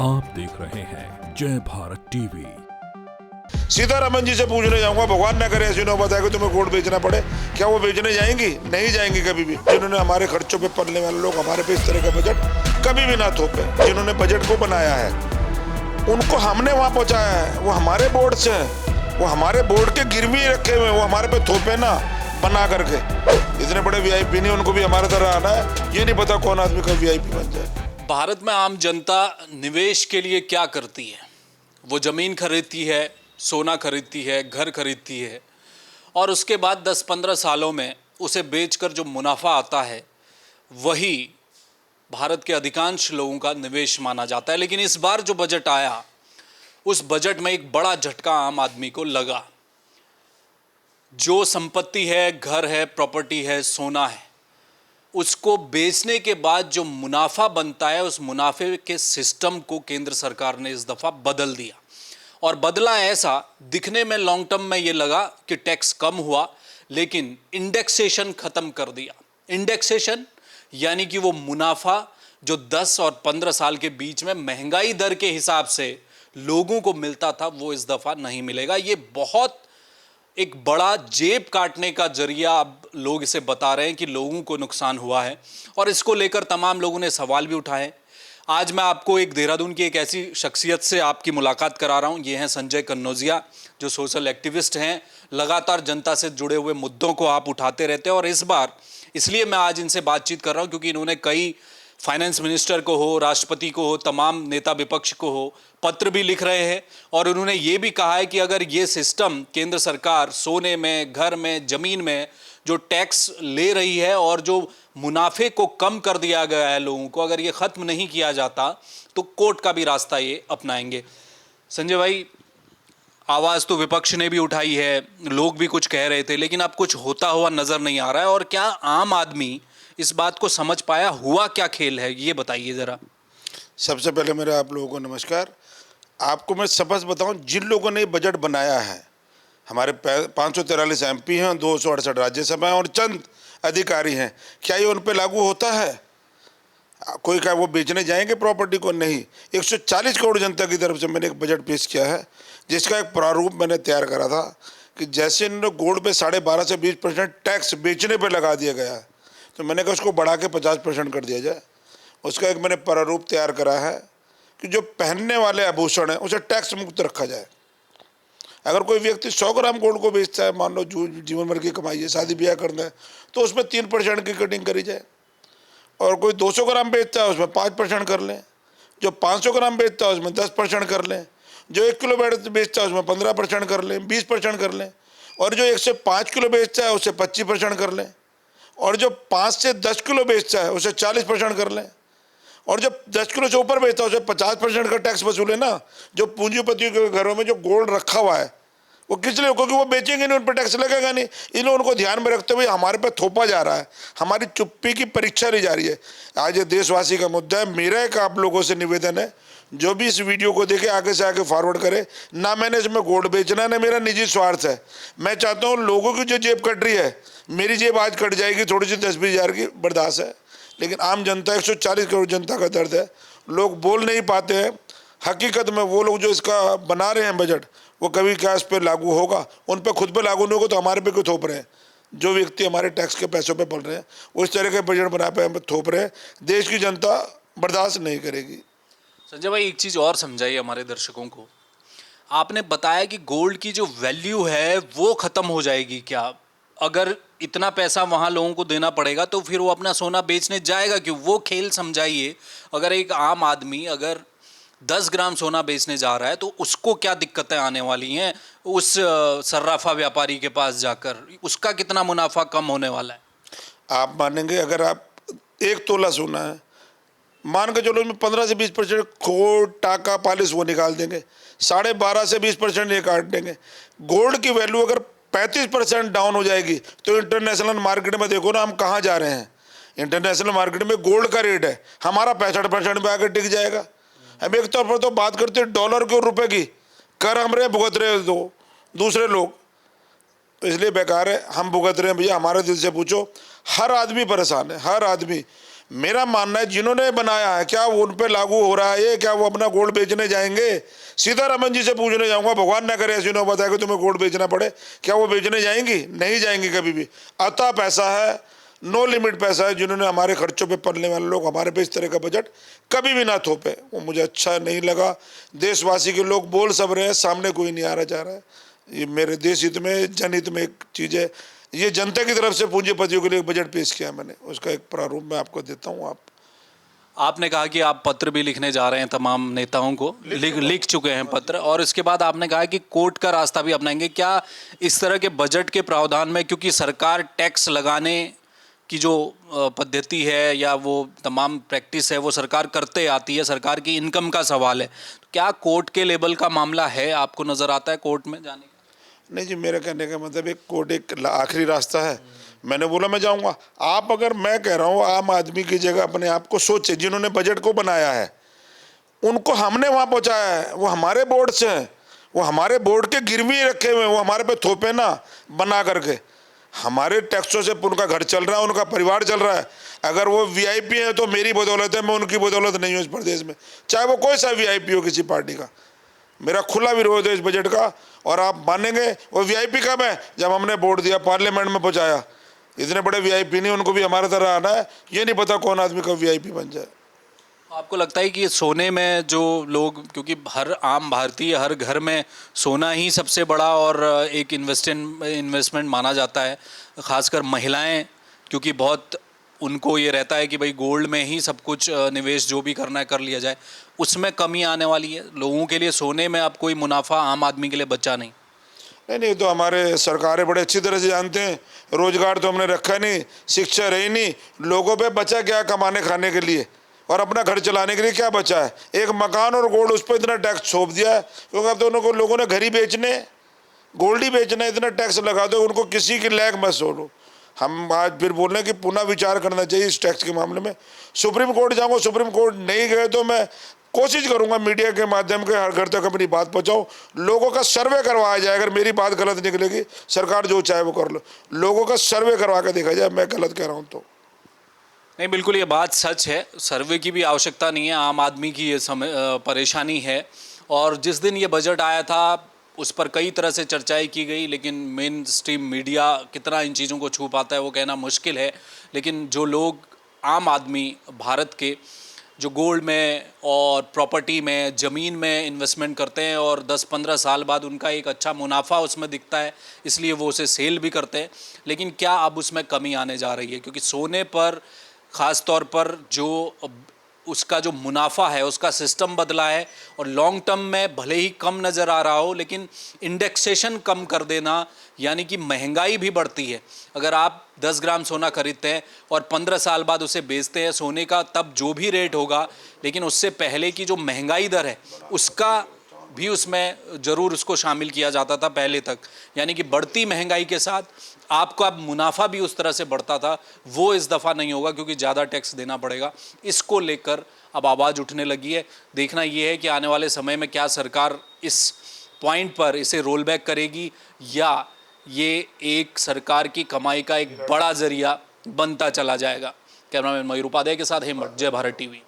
आप देख रहे हैं जय भारत टीवी। सीतारमन जी से पूछने जाऊंगा, भगवान ना करे ऐसी नौबत आए कि तुम्हें गोल्ड बेचना पड़े। क्या वो बेचने जाएंगी? नहीं जाएंगी कभी भी। जिन्होंने हमारे खर्चों पे पलने वाले लोग हमारे पे इस तरह का बजट कभी भी ना थोपे। जिन्होंने बजट को बनाया है उनको हमने वहां पहुंचाया है। वो हमारे बोर्ड से हैं, वो हमारे बोर्ड के गिरवी रखे हुए, वो हमारे पे थोपे ना बना करके। इतने बड़े वीआईपी नहीं, उनको भी हमारे तरह आना है। ये नहीं पता कौन आदमी का वीआईपी बन जाए। भारत में आम जनता निवेश के लिए क्या करती है? वो ज़मीन खरीदती है, सोना खरीदती है, घर खरीदती है और उसके बाद 10-15 सालों में उसे बेचकर जो मुनाफा आता है वही भारत के अधिकांश लोगों का निवेश माना जाता है। लेकिन इस बार जो बजट आया उस बजट में एक बड़ा झटका आम आदमी को लगा। जो संपत्ति है, घर है, प्रॉपर्टी है, सोना है, उसको बेचने के बाद जो मुनाफा बनता है उस मुनाफे के सिस्टम को केंद्र सरकार ने इस दफ़ा बदल दिया। और बदला ऐसा, दिखने में लॉन्ग टर्म में ये लगा कि टैक्स कम हुआ, लेकिन इंडेक्सेशन ख़त्म कर दिया। इंडेक्सेशन यानी कि वो मुनाफा जो 10 और 15 साल के बीच में महंगाई दर के हिसाब से लोगों को मिलता था वो इस दफ़ा नहीं मिलेगा। ये बहुत एक बड़ा जेब काटने का जरिया अब लोग इसे बता रहे हैं कि लोगों को नुकसान हुआ है और इसको लेकर तमाम लोगों ने सवाल भी उठाए। आज मैं आपको एक देहरादून की एक ऐसी शख्सियत से आपकी मुलाकात करा रहा हूं। ये हैं संजय कन्नौजिया, जो सोशल एक्टिविस्ट हैं। लगातार जनता से जुड़े हुए मुद्दों को आप उठाते रहते हैं और इस बार इसलिए मैं आज इनसे बातचीत कर रहा हूं क्योंकि इन्होंने कई फाइनेंस मिनिस्टर को हो, राष्ट्रपति को हो, तमाम नेता विपक्ष को हो पत्र भी लिख रहे हैं और उन्होंने ये भी कहा है कि अगर ये सिस्टम केंद्र सरकार सोने में, घर में, ज़मीन में जो टैक्स ले रही है और जो मुनाफे को कम कर दिया गया है लोगों को, अगर ये ख़त्म नहीं किया जाता तो कोर्ट का भी रास्ता ये अपनाएंगे। संजय भाई, आवाज़ तो विपक्ष ने भी उठाई है, लोग भी कुछ कह रहे थे, लेकिन अब कुछ होता हुआ नज़र नहीं आ रहा है। और क्या आम आदमी इस बात को समझ पाया? हुआ क्या खेल है, ये बताइए ज़रा। सबसे पहले मेरा आप लोगों को नमस्कार। आपको मैं स्पष्ट बताऊं, जिन लोगों ने बजट बनाया है, हमारे 543 एमपी हैं, 268 राज्यसभा हैं और चंद अधिकारी हैं, क्या ये उन पे लागू होता है? कोई क्या वो बेचने जाएंगे प्रॉपर्टी को? नहीं। 140 करोड़ जनता की तरफ से मैंने एक बजट पेश किया है जिसका एक प्रारूप मैंने तैयार करा था कि जैसे इन्होंने गोल्ड पे 12.5 से 20% टैक्स बेचने पे लगा दिया गया है, तो मैंने कहा उसको बढ़ा के 50% कर दिया जाए। उसका एक मैंने प्रारूप तैयार करा है कि जो पहनने वाले आभूषण हैं उसे टैक्स मुक्त रखा जाए। अगर कोई व्यक्ति 100 ग्राम गोल्ड को बेचता है, मान लो जो जीवन भर की कमाई है, शादी ब्याह करना है, तो उसमें 3% की कटिंग करी जाए। और कोई 200 ग्राम बेचता है उसमें 5% कर लें। जो 500 ग्राम बेचता है उसमें 10% कर लें। जो 1 किलो बेचता है उसमें 15% कर लें, 20% कर लें। और जो 1 से 5 किलो बेचता है उसे 25% कर लें। और जो 5 से 10 किलो बेचता है उसे 40% कर लें। और जब 10 किलो से ऊपर बेचता है उसे 50% का टैक्स वसूले ना। जो पूंजीपतियों के घरों में जो गोल्ड रखा हुआ है वो किस लिए? क्योंकि वो बेचेंगे नहीं, उन पर टैक्स लगेगा नहीं। इन लोगों को ध्यान में रखते हुए हमारे पे थोपा जा रहा है, हमारी चुप्पी की परीक्षा ली जा रही है। आज ये देशवासी का मुद्दा है। मेरा एक आप लोगों से निवेदन है, जो भी इस वीडियो को देखे आगे से आगे फॉरवर्ड करे। ना मैंने इसमें गोल्ड बेचना है, ना मेरा निजी स्वार्थ है। मैं चाहता हूँ लोगों की जो जेब कट रही है, मेरी जेब आज कट जाएगी थोड़ी सी, 10-20 हज़ार की बर्दाश्त है, लेकिन आम जनता 140 करोड़ जनता का दर्द है। लोग बोल नहीं पाते हैं। हकीकत में वो लोग जो इसका बना रहे हैं बजट, वो कभी क्या इस पर लागू होगा? उन पर खुद पे लागू नहीं होगा तो हमारे पे क्यों थोप रहे हैं? जो व्यक्ति हमारे टैक्स के पैसों पे पल रहे हैं वो इस तरह के बजट बना पे हम थोप रहे हैं। देश की जनता बर्दाश्त नहीं करेगी। संजय भाई, एक चीज़ और समझाइए हमारे दर्शकों को। आपने बताया कि गोल्ड की जो वैल्यू है वो ख़त्म हो जाएगी क्या? अगर इतना पैसा वहाँ लोगों को देना पड़ेगा तो फिर वो अपना सोना बेचने जाएगा क्यों? वो खेल समझाइए। अगर एक आम आदमी अगर 10 ग्राम सोना बेचने जा रहा है तो उसको क्या दिक्कतें आने वाली हैं? उस सर्राफा व्यापारी के पास जाकर उसका कितना मुनाफा कम होने वाला है? आप मानेंगे, अगर आप 1 तोला सोना है, मान के चलो उसमें 15 से 20% खोट, टाका, पॉलिश वो निकाल देंगे, 12.5 से 20% ये काट देंगे। गोल्ड की वैल्यू अगर 35% डाउन हो जाएगी तो इंटरनेशनल मार्केट में देखो ना हम कहाँ जा रहे हैं। इंटरनेशनल मार्केट में गोल्ड का रेट है हमारा 65% पे आकर टिक जाएगा। हम एक तौर पर तो बात करते हैं डॉलर के और रुपए की, कर हम रहे भुगत रहे दो दूसरे लोग, तो इसलिए बेकार है। हम भुगत रहे हैं भैया, हमारे दिल से पूछो, हर आदमी परेशान है, हर आदमी। मेरा मानना है जिन्होंने बनाया है क्या वो उन पे लागू हो रहा है ये, क्या वो अपना गोल्ड बेचने जाएंगे? सीतारमन जी से पूछने जाऊंगा, भगवान ना करे ऐसी नौबत है कि तुम्हें गोल्ड बेचना पड़े, क्या वो बेचने जाएंगी? नहीं जाएंगी कभी भी। अतः पैसा है, नो लिमिट पैसा है। जिन्होंने हमारे खर्चों पे पलने वाले लोग हमारे पे इस तरह का बजट कभी भी ना थोपे, वो मुझे अच्छा नहीं लगा। देशवासी के लोग बोल सब रहे हैं, सामने कोई नहीं आ रहा जा रहा है। ये मेरे देश हित में, जनहित में एक चीज़ है। ये जनता की तरफ से पूंजीपतियों के लिए बजट पेश किया मैंने, उसका एक प्रारूप मैं आपको देता हूँ। आपने कहा कि आप पत्र भी लिखने जा रहे हैं, तमाम नेताओं को लिख चुके हैं पत्र, और इसके बाद आपने कहा कि कोर्ट का रास्ता भी अपनाएंगे। क्या इस तरह के बजट के प्रावधान में, क्योंकि सरकार टैक्स लगाने की जो पद्धति है या वो तमाम प्रैक्टिस है वो सरकार करते आती है, सरकार की इनकम का सवाल है, तो क्या कोर्ट के लेवल का मामला है? आपको नज़र आता है कोर्ट में जाने का? नहीं जी, मेरे कहने का मतलब एक कोर्ट एक आखिरी रास्ता है। मैंने बोला मैं जाऊंगा। आप अगर, मैं कह रहा हूँ आम आदमी की जगह अपने आप को सोचे, जिन्होंने बजट को बनाया है उनको हमने वहाँ पहुँचाया है, वो हमारे बोर्ड से हैं, वो हमारे बोर्ड के गिरवी रखे हुए हैं, वो हमारे पे थोपे ना बना करके। हमारे टैक्सों से उनका घर चल रहा है, उनका परिवार चल रहा है। अगर वो वीआईपी है तो मेरी बदौलत है, मैं उनकी बदौलत नहीं हूँ इस प्रदेश में, चाहे वो कोई सा वीआईपी हो किसी पार्टी का। मेरा खुला विरोध है इस बजट का। और आप मानेंगे वो वीआईपी कब है? जब हमने वोट दिया, पार्लियामेंट में पहुंचाया। इतने बड़े वीआईपी नहीं, उनको भी हमारे तरह आना है। ये नहीं पता कौन आदमी कब वीआईपी बन जाए। आपको लगता है कि सोने में जो लोग, क्योंकि हर आम भारतीय, हर घर में सोना ही सबसे बड़ा और एक इन्वेस्टमेंट माना जाता है, खासकर महिलाएं, क्योंकि बहुत उनको ये रहता है कि भाई गोल्ड में ही सब कुछ निवेश जो भी करना है कर लिया जाए, उसमें कमी आने वाली है लोगों के लिए। सोने में अब कोई मुनाफा आम आदमी के लिए बचा नहीं। नहीं, तो हमारे सरकारें बड़े अच्छी तरह से जानते हैं। रोजगार तो हमने रखा नहीं, शिक्षा रही नहीं, लोगों पे बचा क्या कमाने खाने के लिए और अपना घर चलाने के लिए क्या बचा है? एक मकान और गोल्ड, उस पर इतना टैक्स थोप दिया है। क्योंकि अब तो लोगों ने घर ही बेचने, गोल्ड ही बेचना, इतना टैक्स लगा दो उनको, किसी की लैग मत छोड़ो। हम आज फिर बोल रहे हैं कि पुनः विचार करना चाहिए इस टैक्स के मामले में। सुप्रीम कोर्ट जाऊँगा, सुप्रीम कोर्ट नहीं गए तो मैं कोशिश करूंगा मीडिया के माध्यम के हर घर तक अपनी बात पहुंचाऊं, लोगों का सर्वे करवाया जाए। अगर मेरी बात गलत निकलेगी, सरकार जो चाहे वो कर लो, लोगों का सर्वे करवा के देखा जाए मैं गलत कह रहा हूं तो। नहीं, बिल्कुल ये बात सच है, सर्वे की भी आवश्यकता नहीं है, आम आदमी की ये परेशानी है। और जिस दिन ये बजट आया था उस पर कई तरह से चर्चाएं की गई, लेकिन मेन स्ट्रीम मीडिया कितना इन चीज़ों को छू पाता है वो कहना मुश्किल है। लेकिन जो लोग, आम आदमी भारत के, जो गोल्ड में और प्रॉपर्टी में, ज़मीन में इन्वेस्टमेंट करते हैं और 10-15 साल बाद उनका एक अच्छा मुनाफा उसमें दिखता है, इसलिए वो उसे सेल भी करते हैं। लेकिन क्या अब उसमें कमी आने जा रही है? क्योंकि सोने पर ख़ास तौर पर जो उसका जो मुनाफा है उसका सिस्टम बदला है, और लॉन्ग टर्म में भले ही कम नज़र आ रहा हो लेकिन इंडेक्सेशन कम कर देना, यानी कि महंगाई भी बढ़ती है। अगर आप 10 ग्राम सोना खरीदते हैं और 15 साल बाद उसे बेचते हैं सोने का, तब जो भी रेट होगा, लेकिन उससे पहले की जो महंगाई दर है उसका भी उसमें ज़रूर उसको शामिल किया जाता था पहले तक। यानी कि बढ़ती महंगाई के साथ आपका मुनाफा भी उस तरह से बढ़ता था, वो इस दफ़ा नहीं होगा क्योंकि ज़्यादा टैक्स देना पड़ेगा। इसको लेकर अब आवाज़ उठने लगी है। देखना ये है कि आने वाले समय में क्या सरकार इस पॉइंट पर इसे रोल बैक करेगी, या ये एक सरकार की कमाई का एक बड़ा जरिया बनता चला जाएगा। कैमरामैन मयूर उपाध्याय के साथ हेमंत, जय भारत टीवी।